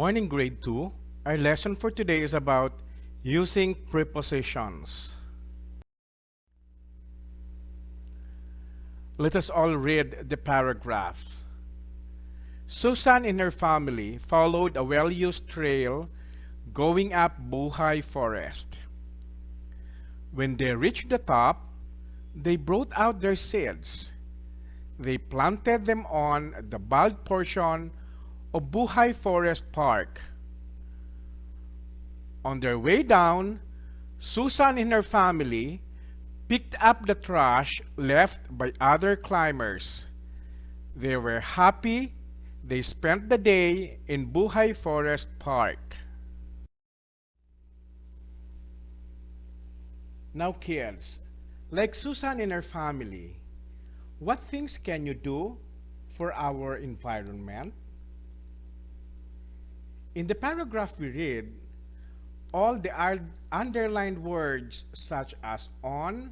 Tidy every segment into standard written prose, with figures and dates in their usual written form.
morning, grade 2. Our lesson for today is about using prepositions. Let us all read the paragraph. Susan and her family followed a well-used trail going up Buhay Forest. When they reached the top, they brought out their seeds. They planted them on the bald portion of Buhay Forest Park. On their way down, Susan and her family picked up the trash left by other climbers. They were happy they spent the day in Buhay Forest Park. Now kids, like Susan and her family, what things can you do for our environment? In the paragraph we read, all the underlined words such as on,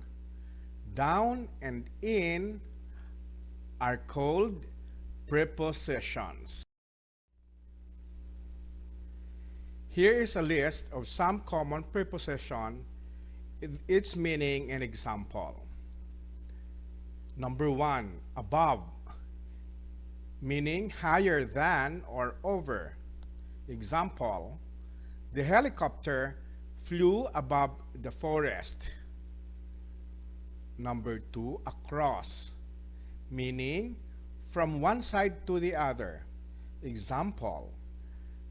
down, and in are called prepositions. Here is a list of some common prepositions, its meaning and example. Number 1, above, meaning higher than or over. Example, the helicopter flew above the forest. Number 2, across, meaning from one side to the other. Example,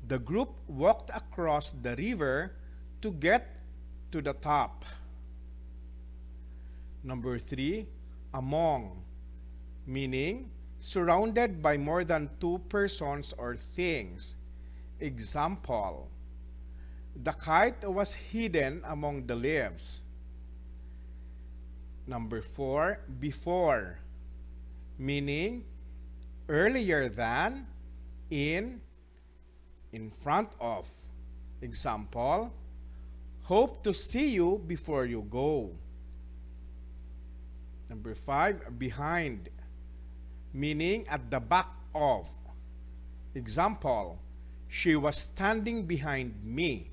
the group walked across the river to get to the top. Number 3, among, meaning surrounded by more than 2 persons or things. Example, the kite was hidden among the leaves. Number 4, before, meaning earlier than, in front of. Example, hope to see you before you go. Number 5, behind, meaning at the back of. Example, she was standing behind me.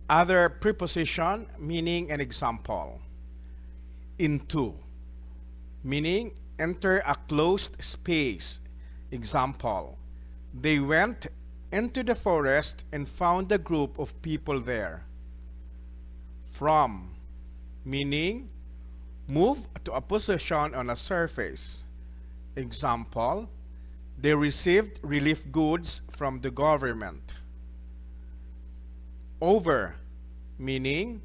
Other preposition, meaning and example. Into, meaning enter a closed space. Example, they went into the forest and found a group of people there. From, meaning move to a position on a surface. Example, they received relief goods from the government. Over, meaning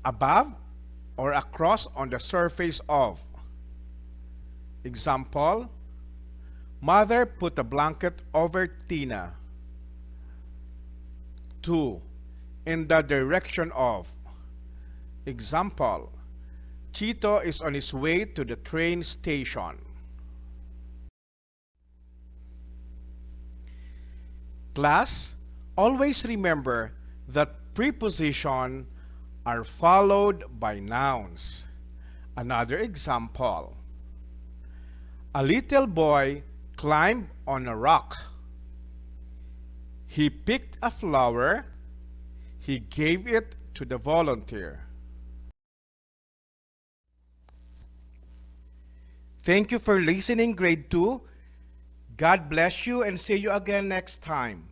above or across on the surface of. Example, mother put a blanket over Tina. 2, in the direction of. Example, Chito is on his way to the train station. Class, always remember that prepositions are followed by nouns. Another example, a little boy climbed on a rock. He picked a flower. He gave it to the volunteer. Thank you for listening, grade 2. God bless you and see you again next time.